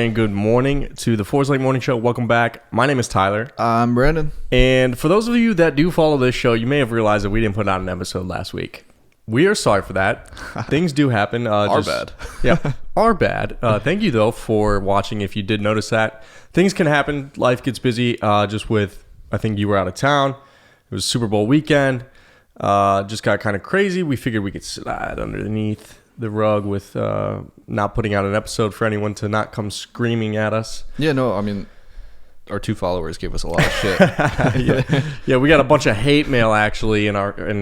and good morning to the Forest Lake Morning Show. Welcome back. My name is Tyler. I'm Brandon. And for those of you that do follow this show, you may have realized that we didn't put out an episode last week. We are sorry for that. Things do happen. Bad. Yeah, our bad. Thank you, though, for watching. If you did notice that. Things can happen. Life gets busy just with, I think you were out of town. It was Super Bowl weekend. Just got kind of crazy. We figured we could slide underneath the rug with not putting out an episode for anyone to not come screaming at us. Yeah, no, I mean, our 2 followers gave us a lot of shit. yeah, we got a bunch of hate mail actually, and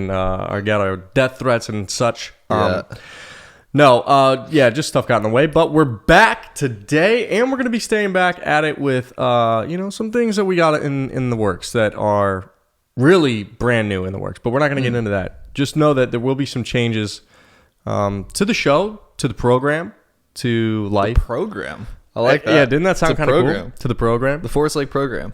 got our death threats and such. Just stuff got in the way, but we're back today, and we're gonna be staying back at it with some things that we got in the works that are really brand new in the works. But we're not gonna get into that. Just know that there will be some changes. To the show, to the program, to life. The program. I like that. Yeah, didn't that sound kind of cool? To the program. The Forest Lake program.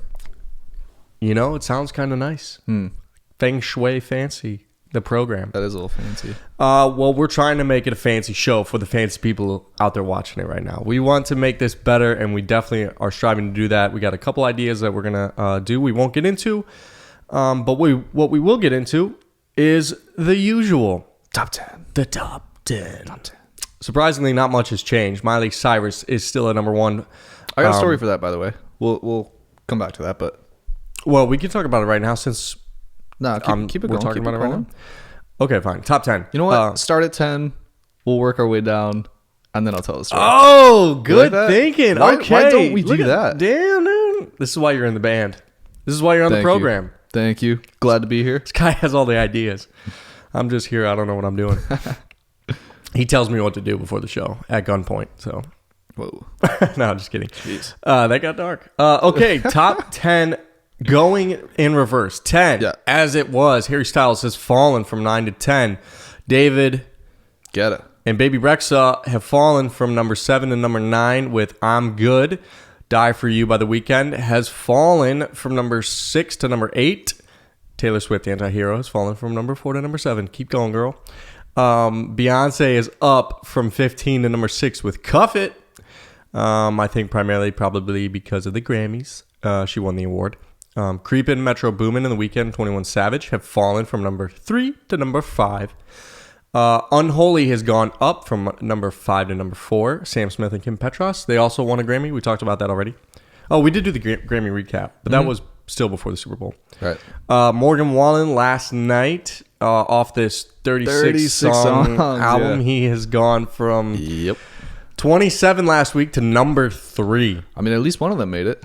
It sounds kind of nice. Feng shui fancy, the program. That is a little fancy. Well, we're trying to make it a fancy show for the fancy people out there watching it right now. We want to make this better, and we definitely are striving to do that. We got a couple ideas that we're going to do. We won't get into, but what we will get into is the usual. Top 10. The top 10. Surprisingly, not much has changed. Miley Cyrus is still at number 1. I got a story for that, by the way. We'll come back to that, but... Well, we can talk about it right now since... No, keep it going. We're talking about it right now? Okay, fine. Top 10. You know what? Start at 10. We'll work our way down, and then I'll tell the story. Oh, good thinking. Why Okay. don't we do that? Damn, dude. This is why you're in the band. This is why you're on the program. Thank you. Glad to be here. This guy has all the ideas. I'm just here. I don't know what I'm doing. He tells me what to do before the show at gunpoint. So, whoa. No, just kidding. Jeez. That got dark. Okay, top 10 going in reverse. 10, as it was. Harry Styles has fallen from 9 to 10. David Get it. and Baby Rexha have fallen from number 7 to number 9 with I'm Good. Die For You by The Weeknd has fallen from number 6 to number 8. Taylor Swift, Anti-Hero, has fallen from number 4 to number 7. Keep going, girl. Beyonce is up from 15 to number 6 with Cuff It. I think primarily probably because of the Grammys. She won the award. Creepin', Metro Boomin', and The Weeknd, 21 Savage have fallen from number 3 to number 5. Unholy has gone up from number 5 to number 4. Sam Smith and Kim Petras. They also won a Grammy. We talked about that already. Oh, we did do the Grammy recap, but that was still before the Super Bowl. Right. Morgan Wallen last night off this 36 song album. He has gone from 27 last week to number 3. I mean, at least one of them made it.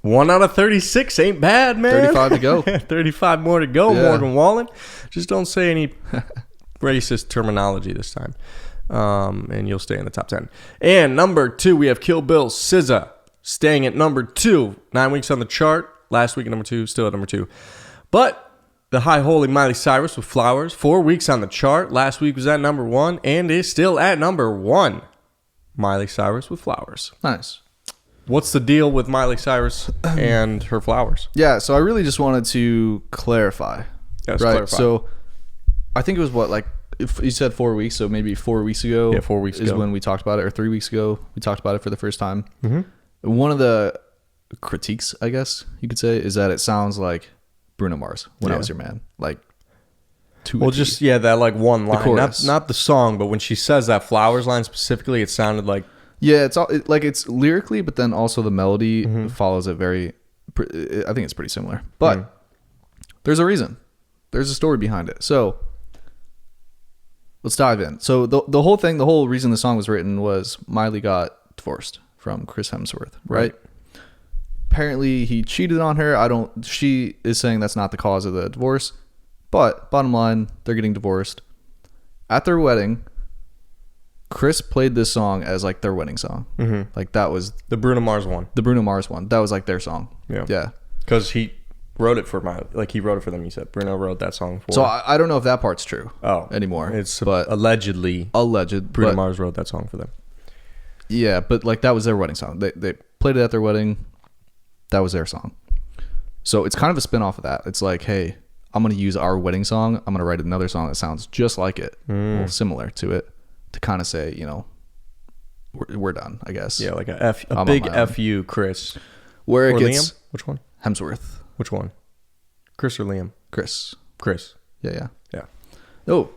1 out of 36 ain't bad, man. 35 to go. 35 more to go, Morgan Wallen. Just don't say any racist terminology this time. And you'll stay in the top 10. And number 2, we have Kill Bill SZA staying at number 2. 9 weeks on the chart. Last week at number 2, still at number 2. But the high holy Miley Cyrus with Flowers, 4 weeks on the chart. Last week was at number 1 and is still at number 1. Miley Cyrus with Flowers. Nice. What's the deal with Miley Cyrus and her flowers? Yeah, so I really just wanted to clarify. Yes, clarify. So I think it was if you said 4 weeks, so maybe 4 weeks ago. Yeah, 4 weeks is ago. When we talked about it, or 3 weeks ago we talked about it for the first time. Mm-hmm. One of the critiques, I guess you could say, is that it sounds like Bruno Mars, When I Was Your Man. Like, that like one line, not the song, but when she says that flowers line specifically, it sounded like it's lyrically, but then also the melody follows it very. I think it's pretty similar, but there's a reason, there's a story behind it. So let's dive in. So the whole reason the song was written was Miley got divorced from Chris Hemsworth, right? Apparently he cheated on her. She is saying that's not the cause of the divorce, but bottom line, they're getting divorced. At their wedding, Chris played this song as like their wedding song. Like that was the Bruno Mars one. That was like their song. Yeah. Because he wrote it for Miley. Like he wrote it for them. You said Bruno wrote that song for. So I don't know if that part's true. Anymore. But alleged. Bruno Mars wrote that song for them. Yeah, but like that was their wedding song. They played it at their wedding. That was their song. So it's kind of a spin off of that. It's like, hey, I'm going to use our wedding song. I'm going to write another song that sounds just like it, well, similar to it, to kind of say, we're done, I guess. Yeah, like a I'm on big my own. FU, Chris. Where Or it gets Liam? Which one? Hemsworth, Which one? Chris or Liam? Chris. Chris. Yeah. Yeah. Oh,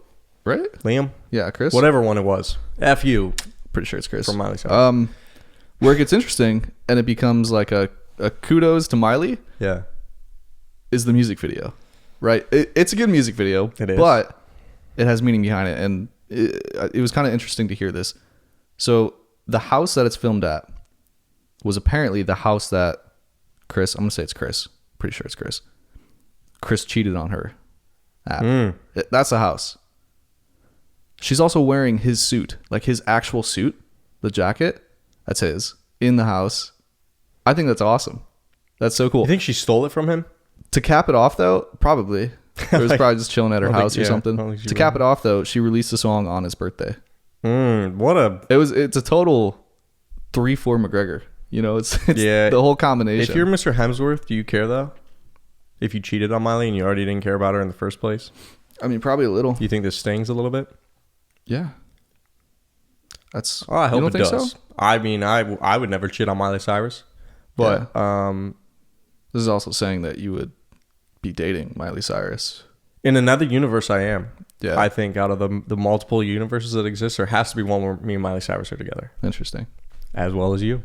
right? Liam? Yeah, Chris. Whatever one it was. FU Pretty sure it's Chris. from Miley Cyrus. Where it gets interesting and it becomes like a kudos to Miley Yeah. is the music video, right? It's a good music video, It is. but it has meaning behind it, and it was kind of interesting to hear this. So the house that it's filmed at was apparently the house that Chris, I'm gonna say it's Chris, pretty sure it's Chris cheated on her at. That's the house. She's also wearing his suit, like his actual suit, the jacket. That's his in the house. I think that's awesome. That's so cool. You think she stole it from him? To cap it off, though, probably. It was probably just chilling at her I don't house think- or yeah, I don't something. think she To cap it off, though, she released a song on his birthday. It's a total 3-4 McGregor. You know, it's Yeah. the whole combination. If you're Mr. Hemsworth, do you care though? If you cheated on Miley and you already didn't care about her in the first place, I mean, probably a little. do you think this stings a little bit? Yeah. That's. Oh, I you hope don't it think does. so? I mean, I would never cheat on Miley Cyrus, but This is also saying that you would be dating Miley Cyrus. in another universe, I am. Yeah. I think out of the multiple universes that exist, there has to be one where me and Miley Cyrus are together, Interesting. as well as you.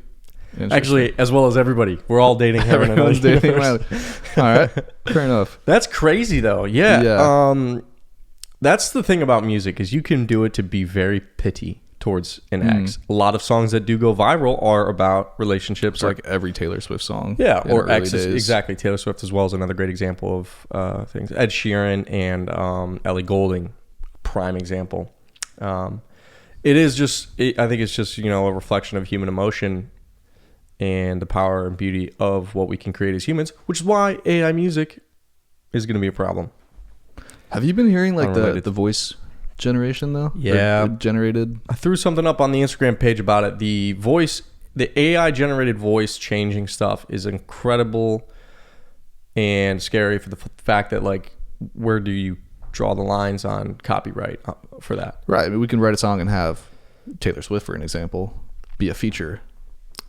Interesting. Actually, as well as everybody. We're all dating her in another Everyone's dating universe. Miley. All right. Fair enough. That's crazy though. Yeah. Yeah. That's the thing about music is you can do it to be very pitty towards an ex. A lot of songs that do go viral are about relationships. It's like every Taylor Swift song. yeah, in or her early exes. days. Exactly. Taylor Swift as well is another great example of things. Ed Sheeran and Ellie Goulding, prime example. It is just. I think it's just a reflection of human emotion and the power and beauty of what we can create as humans, which is why AI music is going to be a problem. Have you been hearing like Unrelated. the voice generation though? Yeah. Or generated. I threw something up on the Instagram page about it. The AI generated voice changing stuff is incredible and scary for the fact that like, where do you draw the lines on copyright for that? Right. I mean, we can write a song and have Taylor Swift, for an example, be a feature.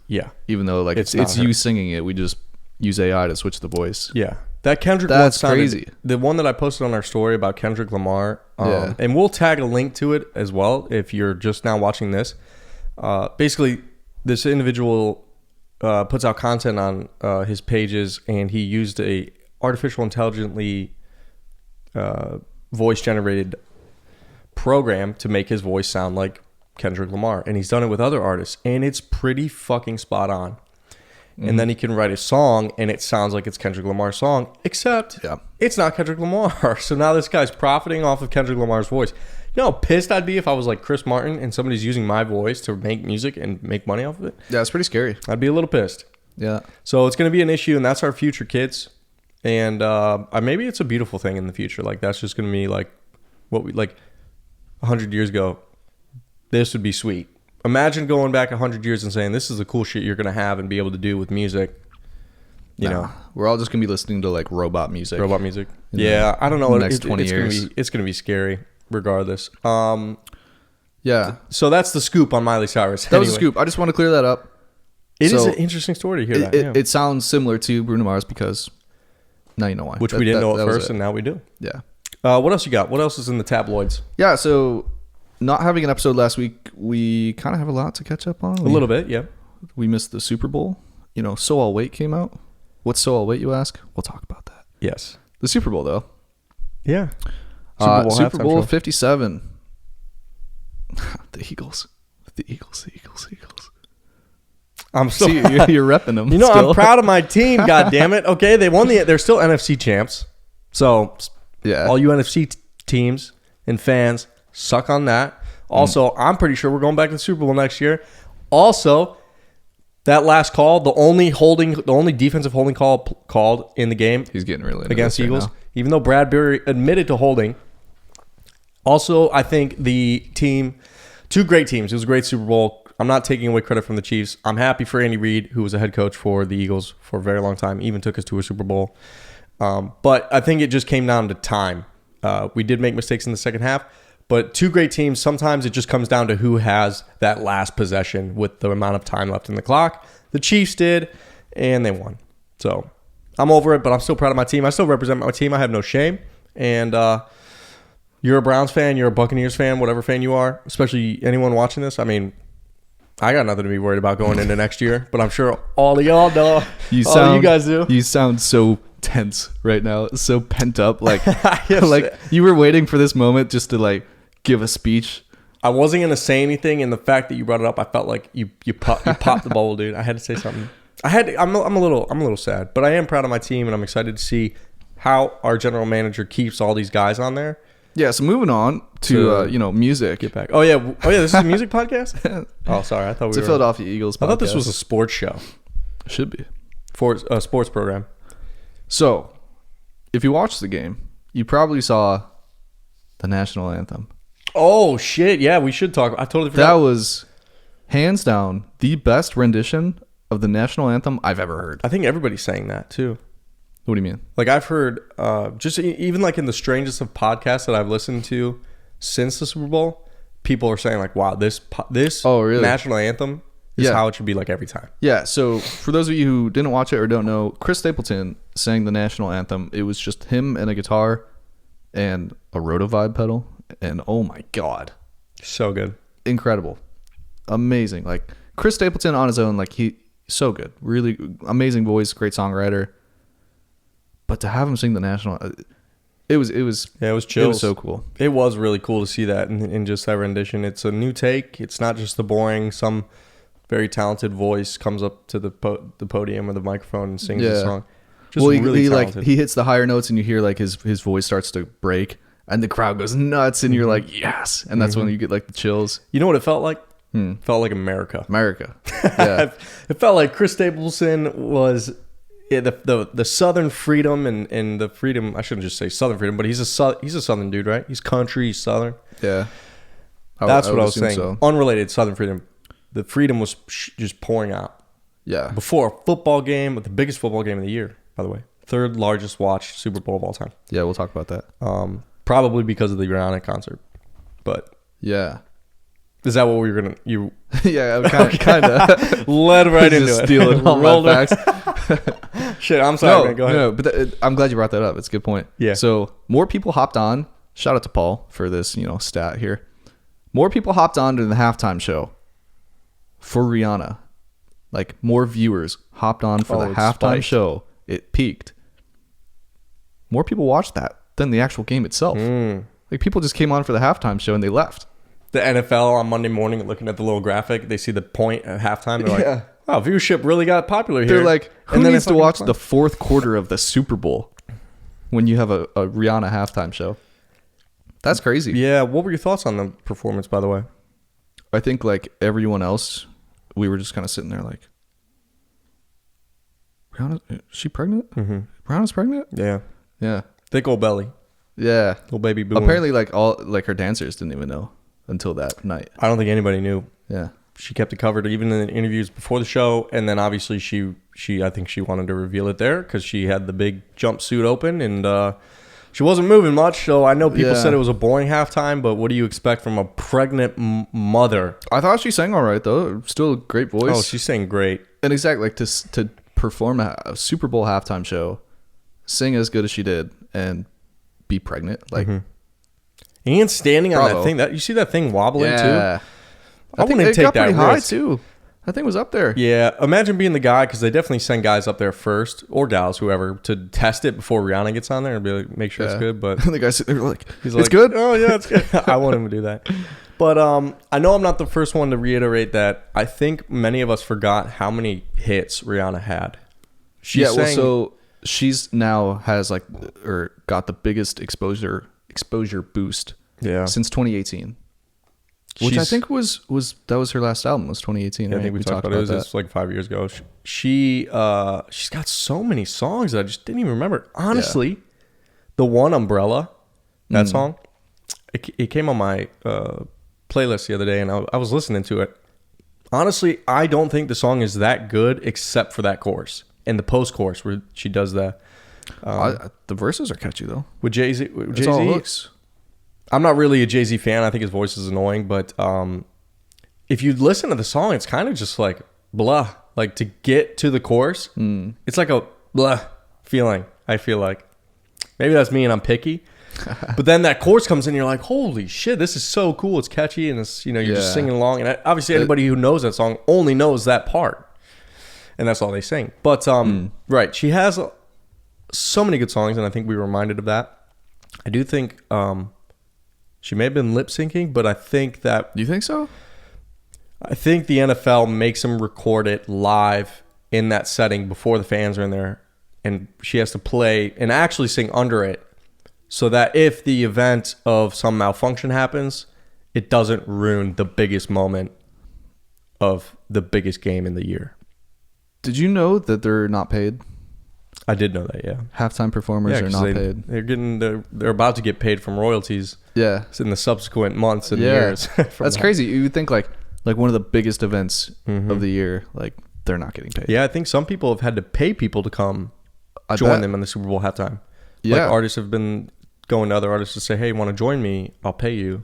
Yeah. Even though like It's it's not you her. singing it, we just use AI to switch the voice. Yeah. That Kendrick That's one sounded, crazy. The one that I posted on our story about Kendrick Lamar, Yeah. and we'll tag a link to it as well if you're just now watching this. Basically, this individual puts out content on his pages, and he used a artificial intelligently voice generated program to make his voice sound like Kendrick Lamar, and he's done it with other artists, and it's pretty fucking spot on. And then he can write a song and it sounds like it's Kendrick Lamar's song, except Yeah. it's not Kendrick Lamar. So now this guy's profiting off of Kendrick Lamar's voice. You know how pissed I'd be if I was like Chris Martin and somebody's using my voice to make music and make money off of it? Yeah, it's pretty scary. I'd be a little pissed. Yeah. So it's going to be an issue, and that's our future kids. And maybe it's a beautiful thing in the future. Like that's just going to be like what we like 100 years ago. This would be sweet. Imagine going back 100 years and saying this is the cool shit you're going to have and be able to do with music. You know, we're all just gonna be listening to like robot music. robot music. In Yeah, I don't know. the next 20 it's years. It's going to be scary regardless. Yeah. So that's the scoop on Miley Cyrus. That was a Anyway, scoop. I just want to clear that up. It is So, an interesting story to hear It, that. yeah. it sounds similar to Bruno Mars because now you know why. Which we didn't know at that was first, it. and now we do. Yeah. What else you got? What else is in the tabloids? Yeah. So, not having an episode last week, we kind of have a lot to catch up on. A little bit, yeah. We missed the Super Bowl. So I'll Wait came out. What's So I'll Wait, you ask? We'll talk about that. Yes. The Super Bowl, though. Yeah. Super Bowl halftime show. 57. The Eagles. The Eagles. I'm so See, you're repping them. I'm proud of my team. God damn it. Okay, they won they're still NFC champs. So Yeah. all you NFC teams and fans, suck on that. Also, I'm pretty sure we're going back to the Super Bowl next year. Also, that last call, the only defensive holding call called in the game He's getting really into against this right Eagles, now. even though Bradbury admitted to holding. Also, I think the team, two great teams. It was a great Super Bowl. I'm not taking away credit from the Chiefs. I'm happy for Andy Reid, who was a head coach for the Eagles for a very long time, even took us to a Super Bowl. But I think it just came down to time. We did make mistakes in the second half, But two great teams. Sometimes it just comes down to who has that last possession with the amount of time left in the clock. The Chiefs did, and they won. So I'm over it, but I'm still proud of my team. I still represent my team. I have no shame. And you're a Browns fan, you're a Buccaneers fan, whatever fan you are, especially anyone watching this. I mean, I got nothing to be worried about going into next year, but I'm sure all of y'all know. You guys do. You sound so tense right now, so pent up. Like, like you were waiting for this moment just to like give a speech. I wasn't gonna say anything, and the fact that you brought it up, I felt like you popped the bubble, dude. I had to say something. I'm a little sad, but I am proud of my team, and I'm excited to see how our general manager keeps all these guys on there. Yeah, so moving on to music. Get back. Oh yeah. This is a music podcast. Oh, sorry. I thought it's a Philadelphia Eagles podcast. I thought this was a sports show. Should be for a sports program. So, if you watched the game, you probably saw the national anthem. Oh shit! Yeah, we should talk. I totally forgot. That was hands down the best rendition of the national anthem I've ever heard. I think everybody's saying that too. What do you mean? Like I've heard, just even like in the strangest of podcasts that I've listened to since the Super Bowl, people are saying like, "Wow, this really? national anthem is how it should be like every time." Yeah. So for those of you who didn't watch it or don't know, Chris Stapleton sang the national anthem. It was just him and a guitar and a Rotovibe pedal, and oh my god, so good, incredible, amazing. Like Chris Stapleton on his own, like he's so good, really amazing voice, great songwriter. But to have him sing the national, it was chills. It was so cool. It was really cool to see that in just that rendition. It's a new take. It's not just the boring. Some very talented voice comes up to the podium or the microphone and sings the song. Just really talented. He hits the higher notes and you hear like his voice starts to break and the crowd goes nuts and you're like yes, and that's when you get like the chills. You know what it felt like? It felt like America. Yeah. It felt like Chris Stapleton was. Yeah, the Southern freedom and the freedom. I shouldn't just say Southern freedom, but he's a Southern dude, right? He's country, he's Southern. Yeah, that's what I was saying. So. Unrelated Southern freedom. The freedom was just pouring out. Yeah. Before a football game, the biggest football game of the year, by the way, third largest watched Super Bowl of all time. Yeah, we'll talk about that. Probably because of the Rihanna concert, but yeah. Is that what we were gonna? You? Yeah, kind of led right into it. Stealing all my facts. Shit, I'm sorry, man. Go ahead. No, but I'm glad you brought that up. It's a good point. Yeah. So more people hopped on. Shout out to Paul for this, stat here. More people hopped on to the halftime show for Rihanna. Like more viewers hopped on for the halftime show. It peaked. More people watched that than the actual game itself. Like people just came on for the halftime show and they left. The NFL on Monday morning looking at the little graphic, they see the point at halftime. They're like, wow, viewership really got popular here. They're like, who needs to watch the fourth quarter of the Super Bowl when you have a Rihanna halftime show? That's crazy. Yeah. What were your thoughts on the performance, by the way? I think like everyone else, we were just kind of sitting there like, Rihanna, is she pregnant? Mm-hmm. Rihanna's pregnant? Yeah. Yeah. Thick old belly. Yeah. Little baby boom. Apparently like all like her dancers didn't even know until that night. I don't think anybody knew. Yeah. She kept it covered even in the interviews before the show, and then obviously I think she wanted to reveal it there because she had the big jumpsuit open and she wasn't moving much. So I know people said it was a boring halftime, but what do you expect from a pregnant mother? I thought she sang all right though. Still a great voice. Oh, she sang great. And exactly like to perform a Super Bowl halftime show, sing as good as she did, and be pregnant like. And standing on that thing, you see that thing wobbling too? I think wouldn't take that risk. High too. That thing was up there. Yeah, imagine being the guy, because they definitely send guys up there first, or gals, whoever, to test it before Rihanna gets on there and be like, make sure it's good. But the guys, they're like, he's it's good? Oh, yeah, it's good. I want him to do that. But I know I'm not the first one to reiterate that. I think many of us forgot how many hits Rihanna had. So she's now has like, or got the biggest exposure boost since 2018. Which I think was her last album was 2018. Yeah, I think we talked about it. It was like 5 years ago. She's got so many songs that I just didn't even remember. Honestly, the one Umbrella, that song, it came on my playlist the other day, and I was listening to it. Honestly, I don't think the song is that good except for that chorus and the post-chorus where she does that. The verses are catchy though. With Jay-Z. It's all hooks. I'm not really a Jay-Z fan. I think his voice is annoying, but if you listen to the song, it's kind of just like blah. Like to get to the chorus, it's like a blah feeling. I feel like maybe that's me and I'm picky. But then that chorus comes in, and you're like, holy shit, this is so cool. It's catchy, and it's, you're just singing along. And obviously anybody who knows that song only knows that part, and that's all they sing. But right, she has so many good songs, and I think we were reminded of that. I do think she may have been lip syncing, but I think that... You think so? I think the NFL makes them record it live in that setting before the fans are in there, and she has to play and actually sing under it, so that if the event of some malfunction happens, it doesn't ruin the biggest moment of the biggest game in the year. Did you know that they're not paid? I did know that, yeah. Halftime performers are not paid. They're about to get paid from royalties. Yeah, in the subsequent months and years. That's crazy. You would think like one of the biggest events of the year, like they're not getting paid. Yeah, I think some people have had to pay people to come join them in the Super Bowl halftime. Yeah, like artists have been going to other artists to say, "Hey, you want to join me? I'll pay you."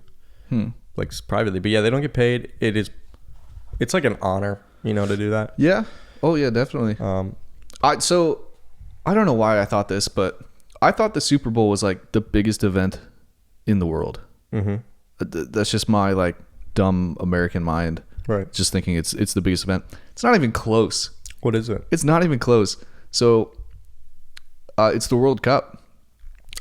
Like privately, but yeah, they don't get paid. It's like an honor, to do that. Yeah. Oh yeah, definitely. So I don't know why I thought this, but I thought the Super Bowl was like the biggest event in the world. That's just my like dumb American mind, right? Just thinking it's the biggest event. It's not even close. What is it? It's not even close. So it's the World Cup,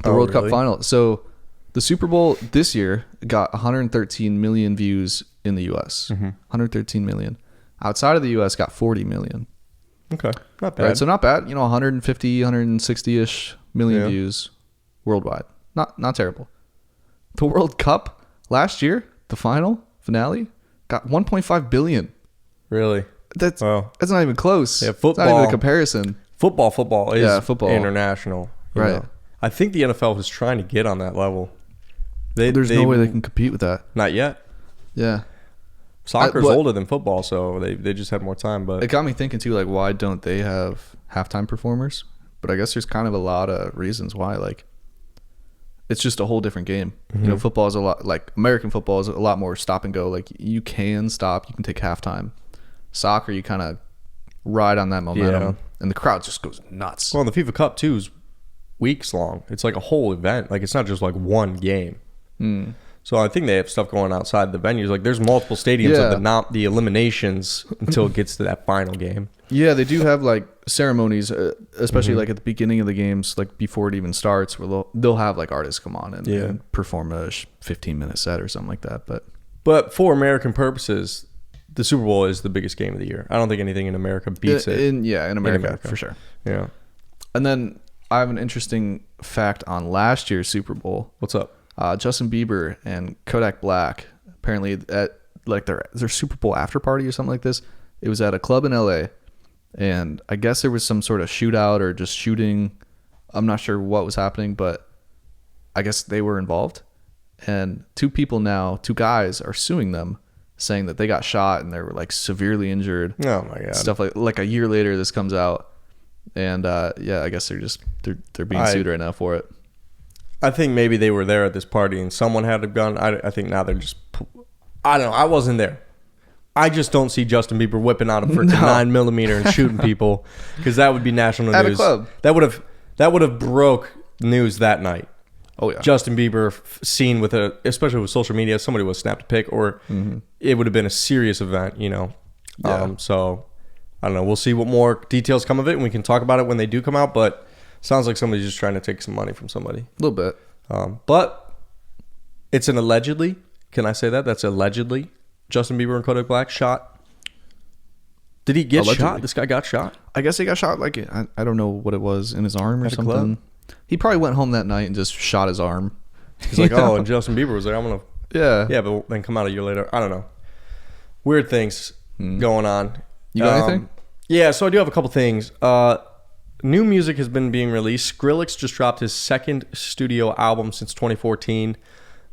World Cup final. So the Super Bowl this year got 113 million views in the U.S. 113 million. Outside of the U.S. got 40 million. Okay, not bad. Right, so not bad. 150, 160-ish million views worldwide. Not terrible. The World Cup last year, the finale, got 1.5 billion. Really? That's not even close. Yeah, football. It's not even a comparison. Football is football. International. Right. I think the NFL was trying to get on that level. There's no way they can compete with that. Not yet. Yeah. Soccer's older than football, so they just had more time. But it got me thinking too, like, why don't they have halftime performers? But I guess there's kind of a lot of reasons why. Like, it's just a whole different game. Football is a lot like American football is a lot more stop and go. Like, you can stop, you can take halftime. Soccer, you kind of ride on that momentum, and the crowd just goes nuts. Well, the FIFA Cup too is weeks long. It's like a whole event. Like, it's not just like one game. So I think they have stuff going outside the venues. Like, there's multiple stadiums of the eliminations until it gets to that final game. Yeah, they do have like ceremonies, especially like at the beginning of the games, like before it even starts, where they'll have like artists come on and perform a 15-minute set or something like that. But for American purposes, the Super Bowl is the biggest game of the year. I don't think anything in America beats it. In America for sure. Yeah. And then I have an interesting fact on last year's Super Bowl. What's up? Justin Bieber and Kodak Black, apparently at like their Super Bowl after party or something like this. It was at a club in LA, and I guess there was some sort of shootout or just shooting. I'm not sure what was happening, but I guess they were involved. And two guys are suing them, saying that they got shot and they were like severely injured. Oh my god! Stuff like a year later, this comes out, and I guess they're being sued right now for it. I think maybe they were there at this party and someone had a gun. I think now they're just... I don't know. I wasn't there. I just don't see Justin Bieber whipping out a freaking 9mm and shooting people, because that would be national news. At a club. That would have broke news that night. Oh, yeah. Justin Bieber seen with especially with social media, somebody would have snapped a pic, or it would have been a serious event, Yeah. So, I don't know. We'll see what more details come of it, and we can talk about it when they do come out, but... Sounds like somebody's just trying to take some money from somebody. A little bit. But it's an allegedly. Can I say that? That's allegedly. Justin Bieber and Kodak Black shot. Did he get shot? This guy got shot? I guess he got shot like, I don't know what it was, in his arm or something. He probably went home that night and just shot his arm. He's like, oh, and Justin Bieber was like, I'm going to... Yeah, but then come out a year later. I don't know. Weird things going on. You got anything? Yeah, so I do have a couple things. New music has been being released. Skrillex just dropped his second studio album since 2014.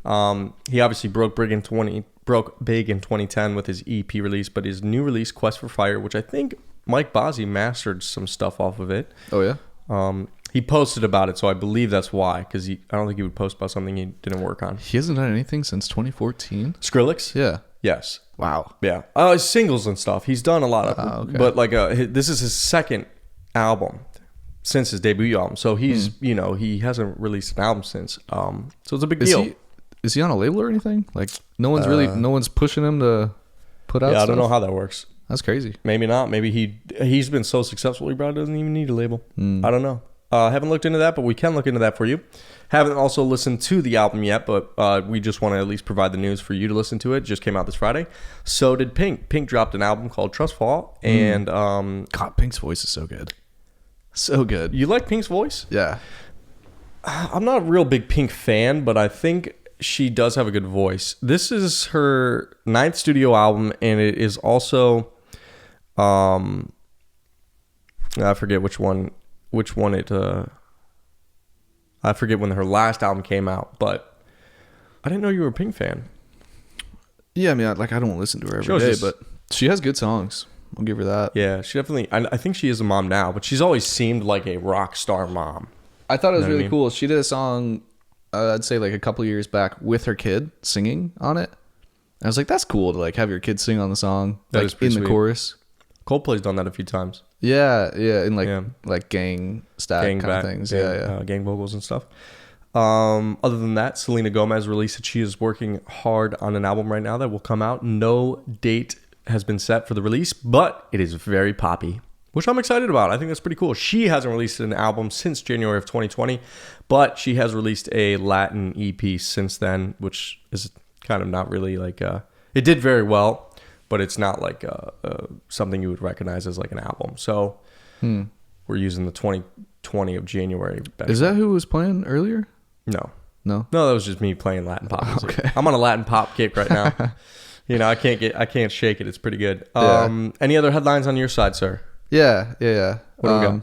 He obviously broke big in 2010 with his EP release, but his new release, Quest for Fire, which I think Mike Bozzi mastered some stuff off of it. Oh, yeah? He posted about it, so I believe that's why. Because I don't think he would post about something he didn't work on. He hasn't done anything since 2014. Skrillex? Yeah. Yes. Wow. Yeah. His singles and stuff. He's done a lot of, okay. but like this is his second album since his debut album. So he's he hasn't released an album since. So it's a big deal. Is he on a label or anything? Like no one's pushing him to put out. Yeah, stuff? I don't know how that works. That's crazy. Maybe not. Maybe he's been so successful he probably doesn't even need a label. I don't know. Haven't looked into that, but we can look into that for you. Haven't also listened to the album yet, but we just want to at least provide the news for you to listen to it. Just came out this Friday. So did Pink. Pink dropped an album called Trust Fall, and God, Pink's voice is so good. So good. You like Pink's voice? Yeah. I'm not a real big Pink fan, but I think she does have a good voice. This is her 9th studio album, and it is also I forget which one it I forget when her last album came out, but I didn't know you were a Pink fan. Yeah, I mean, I don't listen to her every day, but she has good songs. I'll give her that. Yeah, she definitely. I think she is a mom now, but she's always seemed like a rock star mom. I thought it was really cool. She did a song, I'd say like a couple years back, with her kid singing on it. I was like, that's cool to like have your kid sing on the song, That like is pretty in the sweet. chorus. Coldplay's done that a few times. Yeah, in like gang stat Gang kind of things. Yeah. gang vocals and stuff. Other than that, Selena Gomez released that she is working hard on an album right now that will come out. No date has been set for the release, but it is very poppy, which I'm excited about. I think that's pretty cool. She hasn't released an album since January of 2020, but she has released a Latin EP since then, which is kind of not really like it did very well, but it's not like something you would recognize as like an album. So we're using the 2020 of January. Is that who was playing earlier? No, that was just me playing Latin pop music. Okay. I'm on a Latin pop kick right now. I can't shake it. It's pretty good. Yeah. Any other headlines on your side, sir? Yeah. What do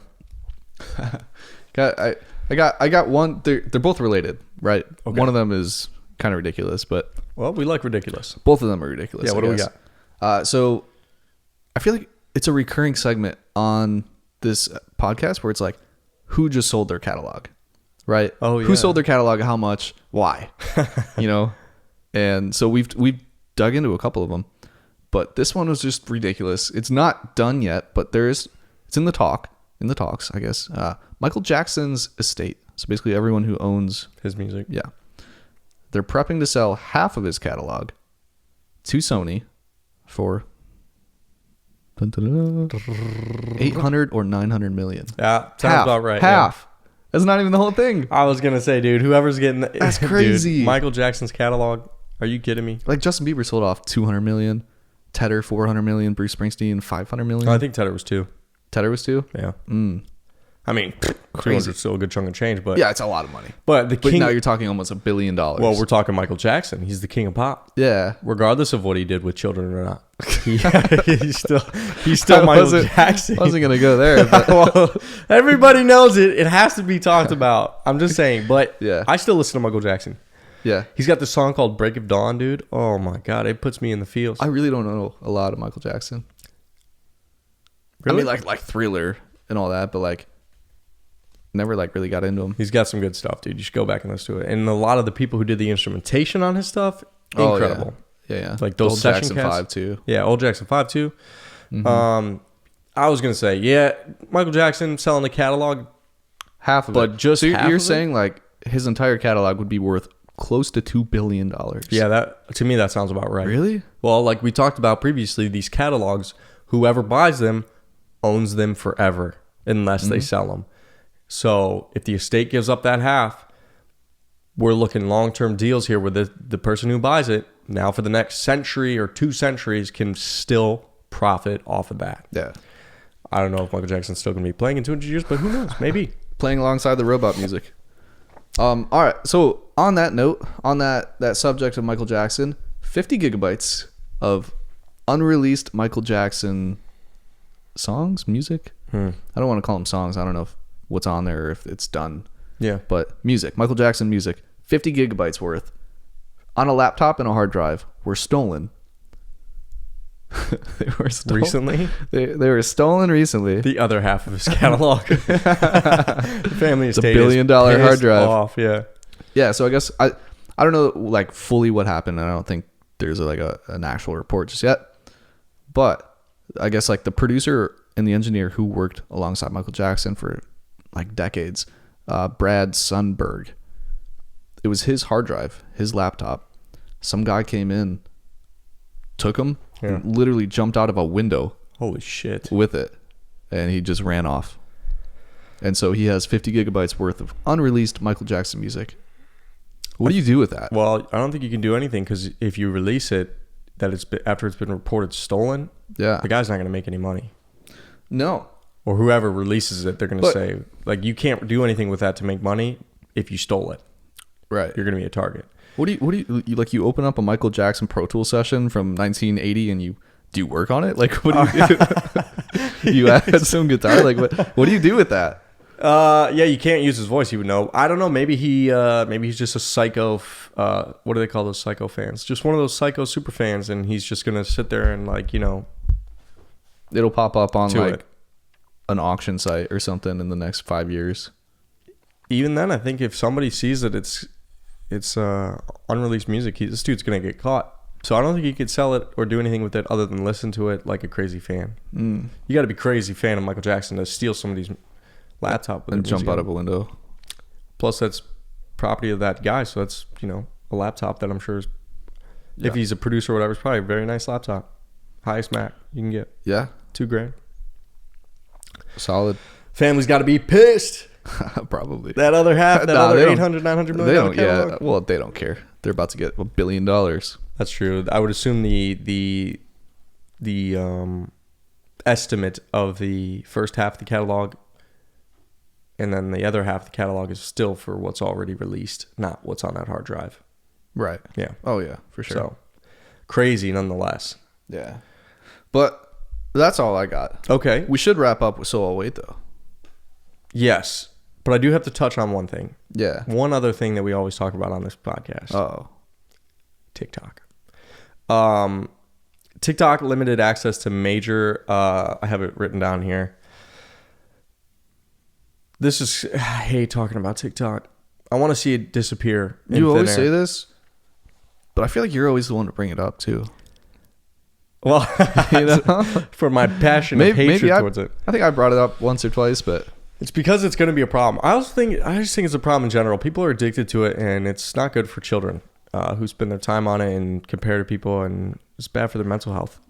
we got? I got one. They're both related, right? Okay. One of them is kind of ridiculous, but Well, we like ridiculous. both of them are ridiculous. Yeah, what I do we guess. So I feel like it's a recurring segment on this podcast where it's like, who just sold their catalog, right? Oh, yeah. Who sold their catalog? How much? Why? And so we've dug into a couple of them, but this one was just ridiculous. It's not done yet, but it's in the talks, I guess. Michael Jackson's estate. So basically everyone who owns His music. yeah. They're prepping to sell half of his catalog to Sony for 800 or 900 million. Yeah, sounds about right. Half. That's not even the whole thing. Yeah. I was gonna say, dude, whoever's getting That's crazy. Dude, Michael Jackson's catalog. Are you kidding me? Like Justin Bieber sold off 200 million, Tedder 400 million, Bruce Springsteen 500 million. I think Tedder was 2. Tedder was 2. Yeah. I mean, Crazy. 200 is still a good chunk of change, but Yeah, it's a lot of money. But the king. Now you're talking almost $1 billion. Well, we're talking Michael Jackson. He's the king of pop, yeah. regardless of what he did with children or not. He's still Michael Jackson. I wasn't gonna go there, but Well, everybody knows it. It has to be talked about. I'm just saying, but Yeah. I still listen to Michael Jackson. yeah. He's got this song called "Break of Dawn," dude. Oh my god, it puts me in the feels. I really don't know a lot of Michael Jackson. Really? I mean, like Thriller and all that, but like never like really got into him. He's got some good stuff, dude. You should go back and listen to it. And a lot of the people who did the instrumentation on his stuff, incredible. Yeah. Like those Old session Jackson casts. 5 too. Yeah, Old Jackson 5 too. I was gonna say, yeah, Michael Jackson selling the catalog. Half of But it. just so half you're of it? saying like his entire catalog would be worth close to $2 billion. Yeah, that to me that sounds about right. Really? Well, like we talked about previously, these catalogs, whoever buys them owns them forever unless they sell them. So if the estate gives up that half, we're looking long-term deals here where the person who buys it now for the next century or 2 centuries can still profit off of that. Yeah. I don't know if Michael Jackson's still going to be playing in 200 years, but who knows? Maybe. Playing alongside the robot music. All right. So on that note, on that subject of Michael Jackson, 50 gigabytes of unreleased Michael Jackson songs, music. I don't want to call them songs. I don't know if what's on there or if it's done. Yeah. But music, Michael Jackson music, 50 gigabytes worth on a laptop and a hard drive were stolen They were stolen. Recently? They were stolen recently. The other half of his catalog. The family It's a estate $1 billion hard pissed drive. off, yeah. Yeah, so I guess I don't know like fully what happened, and I don't think there's an actual report just yet. But I guess like the producer and the engineer who worked alongside Michael Jackson for like decades, Brad Sundberg. It was his hard drive, his laptop. Some guy came in, took him, and literally jumped out of a window. Holy shit. With it, and he just ran off. And so he has 50 gigabytes worth of unreleased Michael Jackson music. What do you do with that? Well, I don't think you can do anything because if you release it, after it's been reported stolen, Yeah. the guy's not going to make any money. No. Or whoever releases it, they're going to say, like, you can't do anything with that to make money if you stole it. Right. You're going to be a target. What do you like? You open up a Michael Jackson Pro Tool session from 1980, and do you work on it? Like, what do you do? You add some guitar. Like, what do you do with that? Yeah, you can't use his voice. He would know. I don't know. Maybe he's just a psycho. What do they call those psycho fans? Just one of those psycho super fans, and he's just gonna sit there and It'll pop up on like it. an auction site or something in the next 5 years. Even then, I think if somebody sees that it's unreleased music, this dude's gonna get caught. So I don't think you could sell it or do anything with it other than listen to it like a crazy fan. You got to be a crazy fan of Michael Jackson to steal somebody's laptop with And jump out of a window. Plus, that's property of that guy, so that's a laptop that I'm sure is, if he's a producer or whatever, it's probably a very nice laptop, highest Mac you can get. Yeah, $2,000. solid. Family's got to be pissed. Probably That other half, that other 800, 900 million. They don't. Yeah, well, they don't care. They're about to get $1 billion. That's true. I would assume the estimate of the first half of the catalog, and then the other half of the catalog is still for what's already released, not what's on that hard drive. Right. Yeah. Oh yeah, for sure. So crazy nonetheless. Yeah. But that's all I got. Okay. We should wrap up with So I'll Wait though. Yes. But I do have to touch on one thing. Yeah. One other thing that we always talk about on this podcast. Oh. TikTok. TikTok limited access to major, I have it written down here. I hate talking about TikTok. I want to see it disappear. You always say this, but I feel like you're always the one to bring it up too. Well, for my passion of hatred towards it. I think I brought it up once or twice, but it's because it's going to be a problem. I just think it's a problem in general. People are addicted to it, and it's not good for children who spend their time on it and compare to people, and it's bad for their mental health.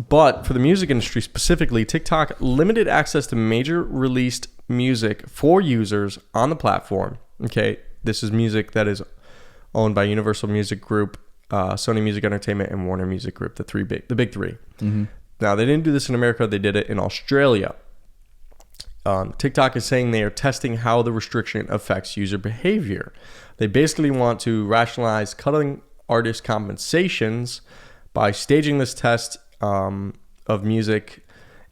But for the music industry specifically, TikTok limited access to major released music for users on the platform. Okay, this is music that is owned by Universal Music Group, Sony Music Entertainment, and Warner Music Group, the big three. Mm-hmm. Now, they didn't do this in America. They did it in Australia. TikTok is saying they are testing how the restriction affects user behavior. They basically want to rationalize cutting artist compensations by staging this test of music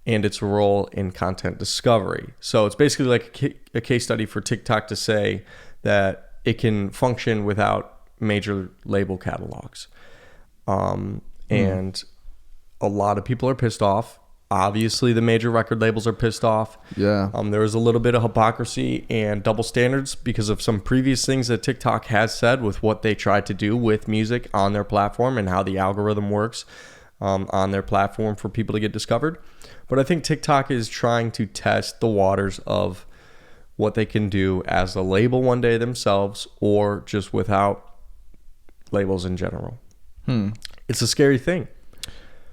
and its role in content discovery. So it's basically like a case study for TikTok to say that it can function without major label catalogs. And a lot of people are pissed off. Obviously, the major record labels are pissed off. Yeah. There was a little bit of hypocrisy and double standards because of some previous things that TikTok has said with what they tried to do with music on their platform and how the algorithm works on their platform for people to get discovered. But I think TikTok is trying to test the waters of what they can do as a label one day themselves or just without labels in general. It's a scary thing.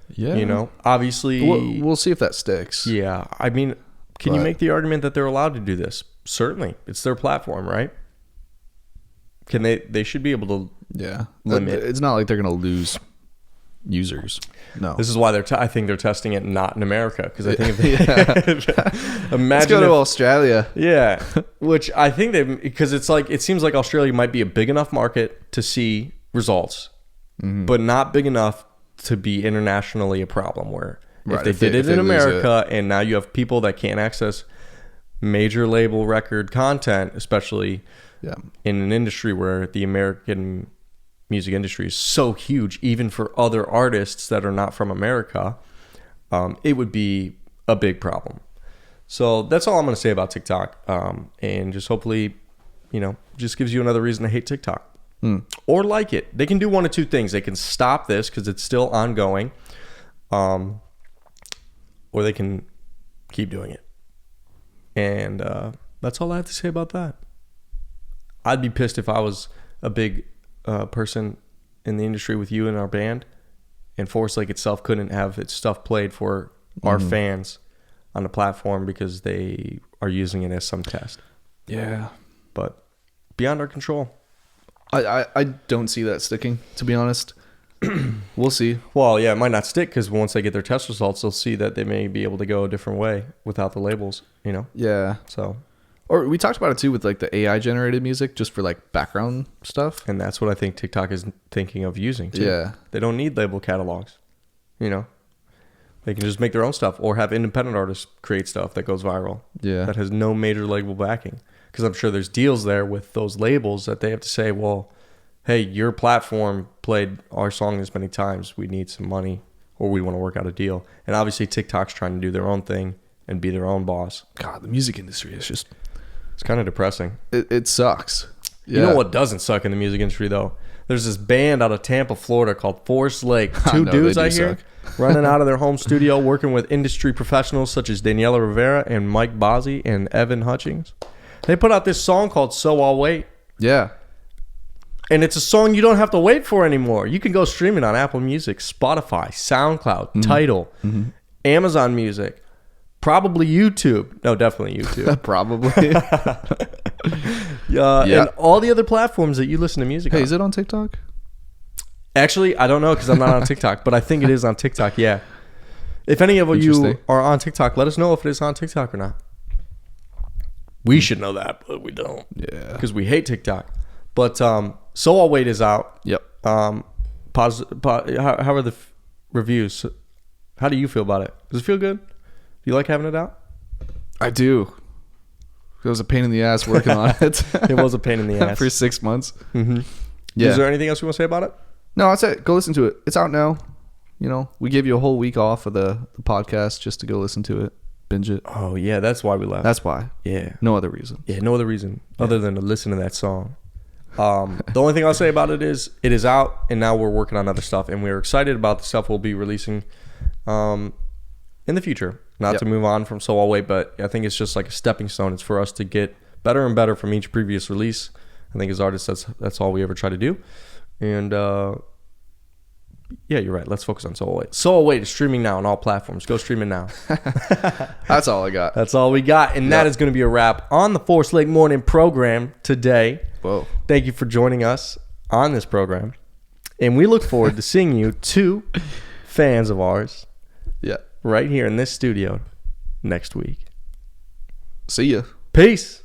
Yeah. Obviously we'll see if that sticks. Yeah. I mean, can you make the argument that they're allowed to do this? Certainly. It's their platform, right? They should be able to limit. It's not like they're going to lose users. No. This is why I think they're testing it not in America, because I think if imagine let's go to Australia. Yeah. Which I think because it seems like Australia might be a big enough market to see results, but not big enough to be internationally a problem where if they did it in America and now you have people that can't access major label record content, especially in an industry where the American music industry is so huge, even for other artists that are not from America, it would be a big problem. So that's all I'm going to say about TikTok. And just hopefully, just gives you another reason to hate TikTok. Or like it. They can do one of two things. They can stop this because it's still ongoing. Or they can keep doing it. And that's all I have to say about that. I'd be pissed if I was a big person in the industry with you in our band and Forest Lake itself couldn't have its stuff played for our fans on the platform because they are using it as some test. Yeah. But beyond our control. I don't see that sticking, to be honest. We'll see. Well, yeah, it might not stick because once they get their test results, they'll see that they may be able to go a different way without the labels, Yeah. So... Or we talked about it too with like the AI generated music just for like background stuff. And that's what I think TikTok is thinking of using too. Yeah. They don't need label catalogs. They can just make their own stuff or have independent artists create stuff that goes viral. Yeah. That has no major label backing. Because I'm sure there's deals there with those labels that they have to say, well, hey, your platform played our song this many times. We need some money or we want to work out a deal. And obviously TikTok's trying to do their own thing and be their own boss. God, the music industry is just... It's kind of depressing. It sucks. Yeah. You know what doesn't suck in the music industry, though? There's this band out of Tampa, Florida called Forest Lake. Two dudes, I hear, running out of their home studio, working with industry professionals such as Daniela Rivera and Mike Bozzi and Evan Hutchings. They put out this song called So I'll Wait. Yeah. And it's a song you don't have to wait for anymore. You can go stream it on Apple Music, Spotify, SoundCloud, Tidal, Amazon Music. Probably YouTube. No, definitely YouTube. Probably. And all the other platforms that you listen to music on. Hey, is it on TikTok? Actually, I don't know because I'm not on TikTok, but I think it is on TikTok, yeah. If any of you are on TikTok, let us know if it is on TikTok or not. We should know that, but we don't. Yeah. Because we hate TikTok. But So I'll Wait is out. Yep. How are the reviews? How do you feel about it? Does it feel good? Do you like having it out? I do. It was a pain in the ass working on it. It was a pain in the ass. For 6 months. Mm-hmm. Yeah. Is there anything else you want to say about it? No, that's it. Go listen to it. It's out now. We gave you a whole week off of the podcast just to go listen to it. Binge it. Oh, yeah. That's why we left. That's why. Yeah. No other reason. Yeah, no other reason other than to listen to that song. The only thing I'll say about it is out, and now we're working on other stuff, and we're excited about the stuff we'll be releasing in the future. Not to move on from So I'll Wait, but I think it's just like a stepping stone. It's for us to get better and better from each previous release. I think as artists, that's all we ever try to do. And yeah, you're right. Let's focus on So I'll Wait. So I'll Wait is streaming now on all platforms. Go stream it now. That's all I got. That's all we got. And that is going to be a wrap on the Forest Lake Morning program today. Whoa. Thank you for joining us on this program. And we look forward to seeing you, two fans of ours, right here in this studio next week. See ya. Peace.